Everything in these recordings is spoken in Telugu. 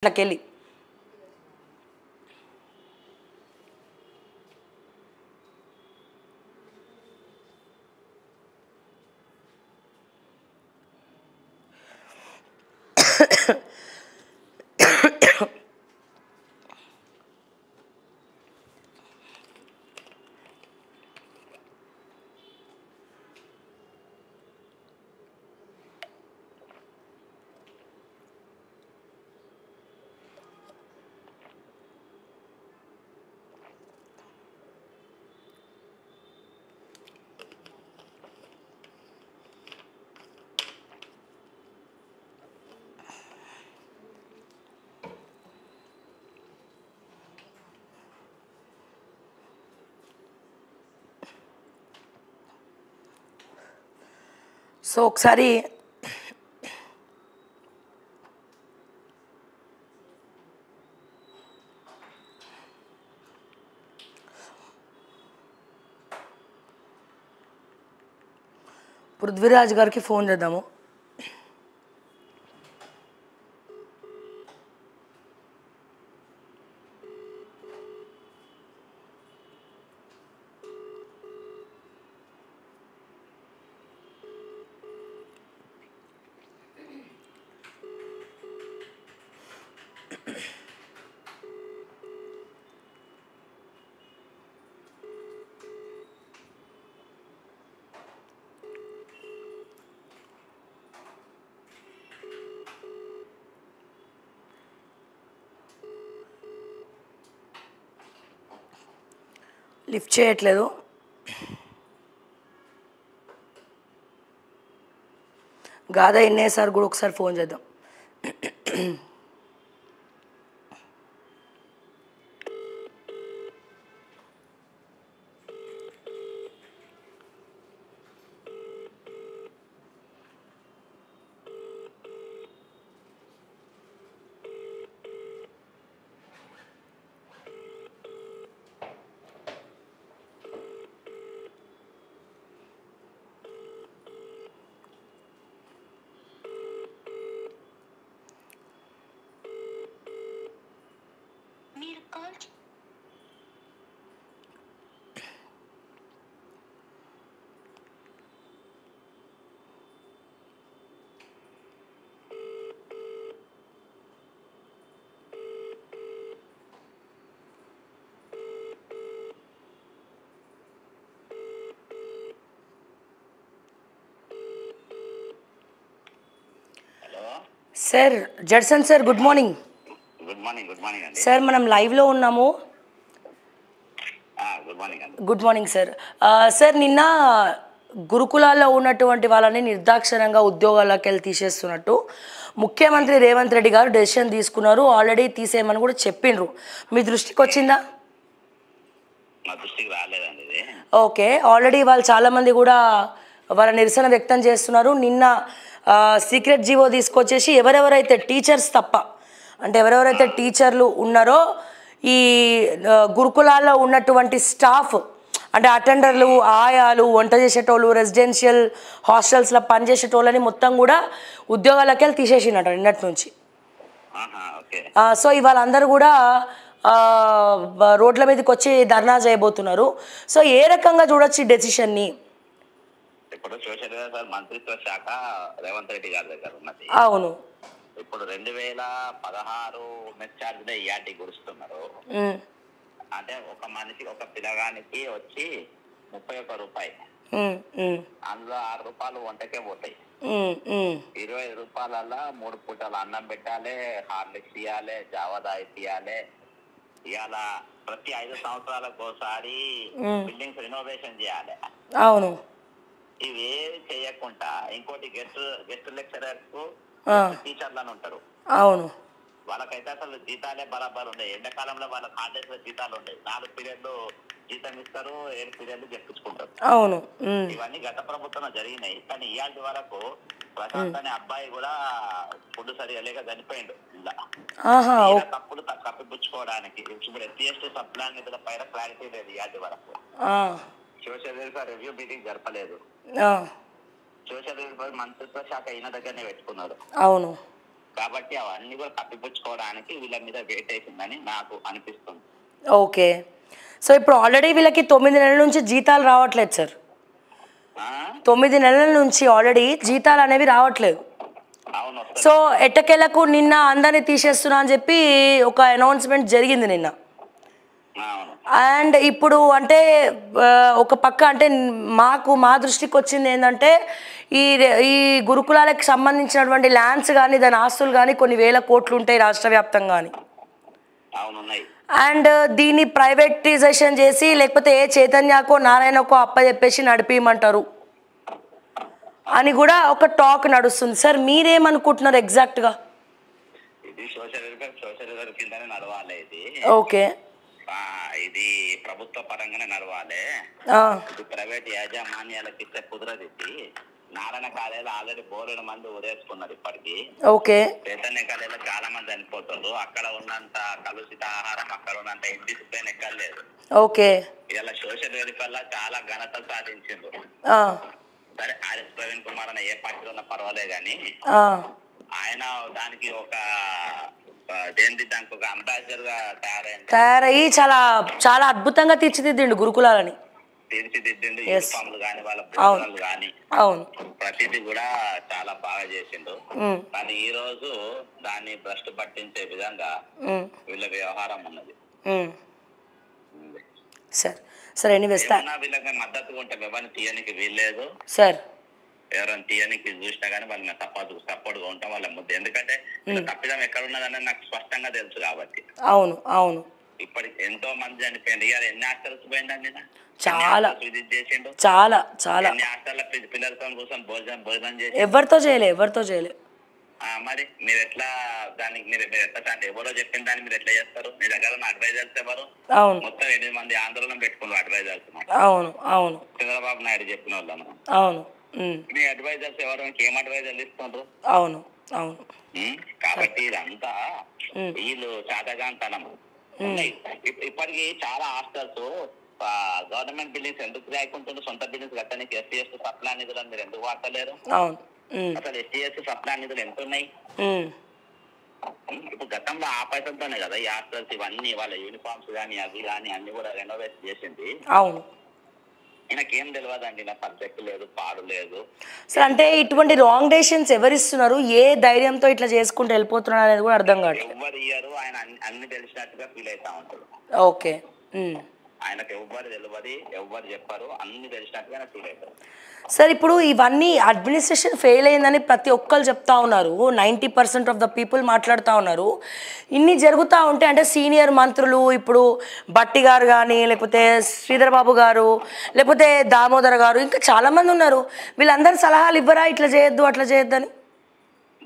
అట్లకెళ్ళి సో ఒకసారి పృథ్వీరాజ్ గారికి ఫోన్ చేద్దాము. లిఫ్ట్ చేయట్లేదు. గాదా ఎన్నేసారి కూడా ఒకసారి ఫోన్ చేద్దాం. Sir Judson sir, good morning. Good morning అండి. సార్ మనం లైవ్లో ఉన్నాము. గుడ్ మార్నింగ్ అండి. Good morning sir. సార్ నిన్న గురుకులాల్లో ఉన్నటువంటి వాళ్ళని నిర్దాక్షిణ్యంగా ఉద్యోగాల్లోకి వెళ్ళి తీసేస్తున్నట్టు ముఖ్యమంత్రి రేవంత్ రెడ్డి గారు డెసిషన్ తీసుకున్నారు. ఆల్రెడీ తీసేయమని కూడా చెప్పిండ్రు. మీ దృష్టికి వచ్చిందా? మా దృష్టికి రాలేదండి ఇది. ఓకే, ఆల్రెడీ వాళ్ళు చాలామంది కూడా వాళ్ళ నిరసన వ్యక్తం చేస్తున్నారు. నిన్న సీక్రెట్ జీవో తీసుకొచ్చేసి ఎవరెవరైతే టీచర్స్ తప్ప, అంటే ఎవరెవరైతే టీచర్లు ఉన్నారో ఈ గురుకులాల్లో ఉన్నటువంటి స్టాఫ్, అంటే అటెండర్లు, ఆయాలు, వంట చేసేటోళ్ళు, రెసిడెన్షియల్ హాస్టల్స్లో పనిచేసేటోళ్ళని మొత్తం కూడా ఉద్యోగాలకి వెళ్ళి తీసేసినట్టు నిన్నటి నుంచి. సో ఇవాళ అందరూ కూడా రోడ్ల మీదకి వచ్చి ధర్నా చేయబోతున్నారు. సో ఏ రకంగా చూడొచ్చు ఈ డెసిషన్ని? ఇప్పుడు సోషల్ వెల్ఫేర్ మంత్రిత్వ శాఖ రేవంత్ రెడ్డి గారి దగ్గర ఉన్నది. అవును. ఇప్పుడు 2016 మెస్ ఛార్జ్ ఇయాటి గురుస్తున్నారు. అంటే ఒక మనిషికి, ఒక పిల్లగానికి వచ్చి 31 రూపాయి, అందులో 6 రూపాయలు వంటకే పోతాయి. 25 రూపాయలలో 3 పూటలు అన్నం పెట్టాలి, హార్లిక్స్ ఇవ్వాలి, జావదాయి తీయాలి. ఇవాళ ప్రతి 5 సంవత్సరాలకు ఒకసారి బిల్డింగ్స్ రినోవేషన్ చేయాలి. అవును. ఇవేవి చేయకుండా ఇంకోటి గెస్ట్ లెక్చరర్స్ టీచర్లను ఉంటారు. అవును. వాళ్ళకైతే అసలు జీతాలే బరాబర్ ఉన్నాయి. ఎండాకాలంలో వాళ్ళకి హాలిడేస్ లో జీతాలు ఉంటాయి. 4 పీరియడ్లు జీతం ఇస్తారు, 7 పీరియడ్లు చెప్పించుకుంటారు. అవును. ఇవన్నీ గత ప్రభుత్వంలో జరిగినాయి. కానీ ఇవాళ వరకు ప్రశాంత్ అనే అబ్బాయి కూడా ఫుడ్ సరిగా లేక చనిపోయిండు. ఇలా తప్పులు కప్పిపుచ్చుకోవడానికి ఇప్పుడు ఎస్సీ సప్లాన్ నిధుల పైన క్లారిటీ లేదు. ఇవాళ వరకు సోషల్ వెల్ఫేర్ రివ్యూ మీటింగ్ జరపలేదు. సోషల్ వెల్ఫేర్ మంత్రిత్వ శాఖ ఈయన దగ్గరనే పెట్టుకున్నారు. అవును. కాబట్టి అవన్నీ కూడా కప్పిపుచ్చుకోవడానికి వీళ్ళ మీద వెయిట్ అవుతుందని నాకు అనిపిస్తుంది. ఓకే. సో ఇప్పుడు ఆల్రెడీ వీళ్ళకి 9 నెలల నుంచి జీతాలు రావట్లేదు సార్. 9 నెలల నుంచి ఆల్రెడీ జీతాలు అనేవి రావట్లేదు. అవును. సో ఎట్టకేలకు నిన్న అందరినీ తీసేస్తున్నా అని చెప్పి ఒక అనౌన్స్మెంట్ జరిగింది నిన్న. అండ్ ఇప్పుడు అంటే ఒక పక్క అంటే మా దృష్టికి వచ్చింది ఏంటంటే ఈ గురుకులాలకు సంబంధించినటువంటి ల్యాండ్స్ కానీ దాని ఆస్తులు కానీ కొన్ని వేల కోట్లు ఉంటాయి రాష్ట్ర వ్యాప్తంగా కానీ. అండ్ దీన్ని ప్రైవేటైజేషన్ చేసి లేకపోతే ఏ చైతన్యకో నారాయణకో చెప్పేసి నడిపియమంటారు అని కూడా ఒక టాక్ నడుస్తుంది. సార్ మీరేమనుకుంటున్నారు ఎగ్జాక్ట్గా? ఇది సోషల్ వెల్ఫేర్ కిందనే నడవాలి. ఓకే. ఇది ప్రభుత్వ పరంగానే నడవాలి. ఇది ప్రైవేట్ యాజమాన్యాలకు ఇస్తే కుదరదు. నారాయణ కాలేజీలో ఆల్రెడీ బోర్డు మంది ఉరేసుకున్నారు ఇప్పటికి. ఓకే. చైతన్య కాలేజీలో చాలా మంది చనిపోతారు. అక్కడ ఉన్నంత కలుషిత ఆహారం, అక్కడ ఉన్నంత ఇండిసిప్లిన్ ఎక్కర్లేదు. ఓకే. ఇలా సోషల్ వెల్ఫేర్ లో చాలా ఘనత సాధించిండ్రు. సరే ఆర్ఎస్ ప్రవీణ్ కుమార్ అన్న ఏ పార్టీలో ఉన్నా పర్వాలేదు కానీ ఆయన దానికి ఒక దానికి ఒక అంబాసిడర్ గా తయారయ్యి చాలా చాలా అద్భుతంగా తీర్చిదిద్దిండు గురుకులాలని. తీర్చిదిద్దిండు. యూనిఫామ్లు కానీ వాళ్ళ భోజనాలు కానీ ప్రతిదీ కూడా చాలా బాగా చేసిండు. కానీ ఈ రోజు దాన్ని భ్రష్టు పట్టించే విధంగా వీళ్ళ వ్యవహారం ఉన్నది. సార్ వీళ్ళకి మద్దతుగా ఉంటాం. ఎవరిని తీయనికి వీల్లేదు సార్. ఎవరైనా తీయనికి చూసినా కానీ వాళ్ళని సపోర్ట్ గా ఉంటాం వాళ్ళ ముద్ద. ఎందుకంటే తప్పిదం ఎక్కడ ఉన్నదని నాకు స్పష్టంగా తెలుసు కాబట్టి. అవును అవును. ఇప్పటికి ఎంతో మంది చనిపోయింది. ఇవాళ ఎన్ని హాస్టల్స్ పోయిందండి? చాలా విజిట్ చేసిండు. చాలా చాలా ఎన్ని హాస్టల్ పిల్లలతో కోసం భోజనం చేసి ఎవరితో చేయలే. మరి మీరు ఎట్లా దానికి మీరు ఎట్లా అంటే ఎవరో చెప్పిన దాన్ని మీరు ఎట్లా చేస్తారు? మీ దగ్గర ఉన్న అడ్వైజర్స్ ఎవరు? అవును. మొత్తం 8 మంది ఆందోళన పెట్టుకున్నారు అడ్వైజర్స్. అవును అవును. చంద్రబాబు నాయుడు చెప్పిన వాళ్ళను. అవును. మీ అడ్వైజర్స్ ఎవరు? ఏం అడ్వైజర్లు ఇస్తున్నారు? అవును అవును. కాబట్టి ఇదంతా వీళ్ళు చాతగాంతనం. ఇప్పటికి చాలా హాస్టల్స్ గవర్నమెంట్ బిల్డింగ్స్ ఎందుకు రాయకుంటుండ్రు? సొంత బిల్డింగ్స్ కట్టడానికి ఎస్టీఎస్ సప్లా నిధులను మీరు ఎందుకు వాడతలేరు? అసలు ఎస్టీఎస్ సప్లా నిధులు ఎంత ఉన్నాయి? ఇప్పుడు గతంలో ఆ పైసలతోనే కదా ఈ హాస్టల్స్ ఇవన్నీ వాళ్ళ యూనిఫామ్స్ కానీ అవి కానీ అన్ని కూడా రెనోవేట్ చేసింది. అవును. ఈయనకేం తెలియదండి. నా సబ్జెక్ట్ లేదు, పాడు లేదు. సార్ అంటే ఇటువంటి రాంగ్ డెసిషన్స్ ఎవరిస్తున్నారు? ఏ ధైర్యంతో ఇట్లా చేసుకుంటూ వెళ్ళిపోతున్నారు అనేది కూడా అర్థం కాదు. ఎవరు ఇయ్యారు. ఆయన అన్ని తెలిసినట్టుగా ఫీల్ అవుతా ఉంటాడు. ఓకే. ఆయనకు ఎవ్వరు తెలియదు, ఎవ్వరు చెప్పారు, అన్ని తెలిసినట్టుగా ఫీల్ అవుతారు. సార్ ఇప్పుడు ఇవన్నీ అడ్మినిస్ట్రేషన్ ఫెయిల్ అయిందని ప్రతి ఒక్కరు చెప్తా ఉన్నారు. 90% ఆఫ్ ద పీపుల్ మాట్లాడుతూ ఉన్నారు. ఇన్ని జరుగుతూ ఉంటే అంటే సీనియర్ మంత్రులు ఇప్పుడు బట్టి గారు కానీ లేకపోతే శ్రీధర్ బాబు గారు లేకపోతే దామోదర్ గారు ఇంకా చాలామంది ఉన్నారు. వీళ్ళందరూ సలహాలు ఇవ్వరా ఇట్లా చేయొద్దు అట్లా చేయొద్దని?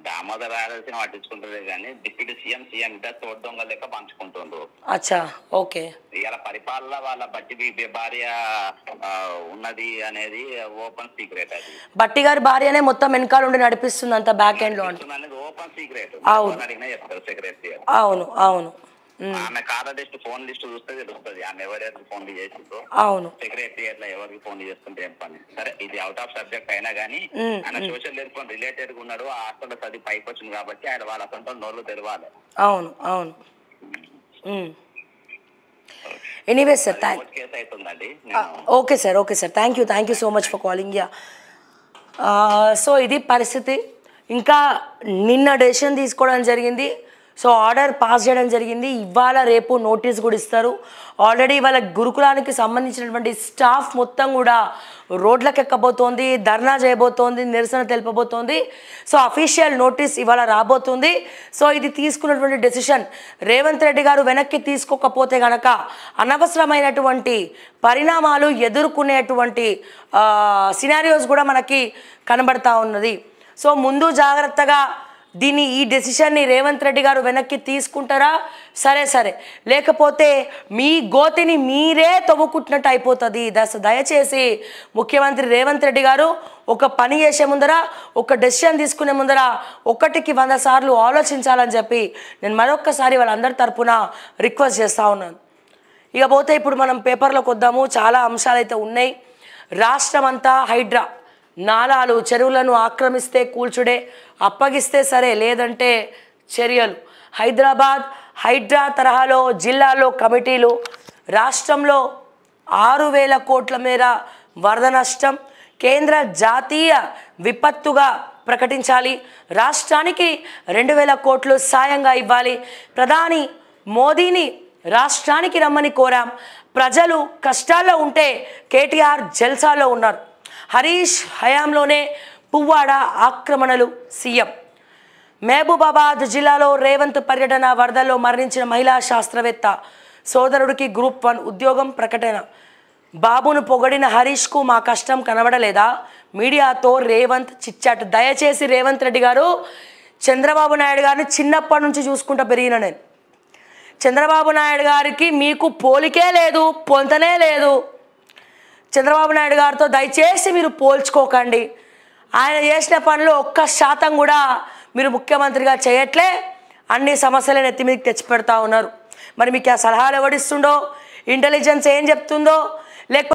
దామోదర్ ఆలోచన పట్టించుకుంటుంది కానీ డిప్యూటీ సీఎం ఇద్దరు తోడు దొంగ లెక్క పంచుకుంటుండ్రు. అచ్చా. ఓకే. ఇవాళ పరిపాలన వాళ్ళ బట్టి భార్య ఉన్నది అనేది ఓపెన్ సీక్రెట్. అది బట్టి గారి భార్యనే మొత్తం వెనకాల ఉండి నడిపిస్తుంది అంత బ్యాక్ ఎండ్ లో అనేది ఓపెన్ సీక్రెట్. చెప్తారు సెక్రటరీ. అవును అవును. ఆమె కార్ లిస్ట్ ఫోన్ లిస్ట్ చూస్తే తెలుస్తుంది ఆమె ఎవరైతే ఫోన్లు చేసిందో. అవును. సెక్రటరీ అట్లా ఎవరికి ఫోన్ చేస్తుంటే ఏం పని. సరే ఇది అవుట్ ఆఫ్ సబ్జెక్ట్ అయినా కానీ ఆయన సోషల్ వెల్ఫేర్ రిలేటెడ్ గా ఉన్నాడు. ఆ హాస్టల్ చదివి పైకి వచ్చింది కాబట్టి ఆయన వాళ్ళ సొంత నోళ్ళు తెరవాలి. అవును అవును. ఎనీవే సార్ కేసు అవుతుందండి. Okay sir thank you so much for calling. Yeah so ఇది పరిస్థితి. ఇంకా నిన్న డెసిషన్ తీసుకోవడం జరిగింది. సో ఆర్డర్ పాస్ చేయడం జరిగింది. ఇవాళ రేపు నోటీస్ కూడా ఇస్తారు. ఆల్రెడీ వాళ్ళ గురుకులానికి సంబంధించినటువంటి స్టాఫ్ మొత్తం కూడా రోడ్లకు ఎక్కబోతోంది, ధర్నా చేయబోతోంది, నిరసన తెలుపబోతోంది. సో అఫీషియల్ నోటీస్ ఇవాళ రాబోతుంది. సో ఇది తీసుకున్నటువంటి డెసిషన్ రేవంత్ రెడ్డి గారు వెనక్కి తీసుకోకపోతే కనుక అనవసరమైనటువంటి పరిణామాలు ఎదుర్కొనేటువంటి సినారియోస్ కూడా మనకి కనబడతా ఉన్నది. సో ముందు జాగ్రత్తగా ఈ డెసిషన్ని రేవంత్ రెడ్డి గారు వెనక్కి తీసుకుంటారా? సరే లేకపోతే మీ గోతిని మీరే తవ్వుకుంటున్నట్టు అయిపోతుంది. దయచేసి ముఖ్యమంత్రి రేవంత్ రెడ్డి గారు ఒక పని చేసే ముందర ఒక డెసిషన్ తీసుకునే ముందర 1కి 100 సార్లు ఆలోచించాలని చెప్పి నేను మరొక్కసారి వాళ్ళందరి తరపున రిక్వెస్ట్ చేస్తూ ఉన్నాను. ఇక పోతే ఇప్పుడు మనం పేపర్లోకి వద్దాము. చాలా అంశాలు అయితే ఉన్నాయి. రాష్ట్రం అంతా హైడ్రా నాలాలు చెరువులను ఆక్రమిస్తే కూల్చుడే, అప్పగిస్తే సరే లేదంటే చర్యలు. హైదరాబాద్ హైడ్రా తరహాలో జిల్లాలో కమిటీలు. రాష్ట్రంలో 6,000 కోట్ల మేర వరద నష్టం. కేంద్ర జాతీయ విపత్తుగా ప్రకటించాలి. రాష్ట్రానికి 2,000 కోట్లు సాయంగా ఇవ్వాలి. ప్రధాని మోదీని రాష్ట్రానికి రమ్మని కోరాం. ప్రజలు కష్టాల్లో ఉంటే కేటీఆర్ జల్సాలో ఉన్నారు. హరీష్ హయాంలోనే పువ్వాడ ఆక్రమణలు. సీఎం మహబూబాబాద్ జిల్లాలో రేవంత్ పర్యటన. వరదల్లో మరణించిన మహిళా శాస్త్రవేత్త సోదరుడికి గ్రూప్ 1 ఉద్యోగం ప్రకటన. బాబును పొగడిన హరీష్కు మా కష్టం కనబడలేదా? మీడియాతో రేవంత్ చిచ్చాట్. దయచేసి రేవంత్ రెడ్డి గారు, చంద్రబాబు నాయుడు గారిని చిన్నప్పటి నుంచి చూసుకుంటూ పెరిగిన నేను. చంద్రబాబు నాయుడు గారికి మీకు పోలికే లేదు, పొంతనే లేదు. చంద్రబాబు నాయుడు గారితో దయచేసి మీరు పోల్చుకోకండి. ఆయన చేసిన పనులు 1% కూడా మీరు ముఖ్యమంత్రిగా చేయట్లే. అన్ని సమస్యలను ఎత్తి మీదకి తెచ్చిపెడతా ఉన్నారు. మరి మీకు ఆ సలహాలు ఎవడిస్తుండో, ఇంటెలిజెన్స్ ఏం చెప్తుందో, లేకపోతే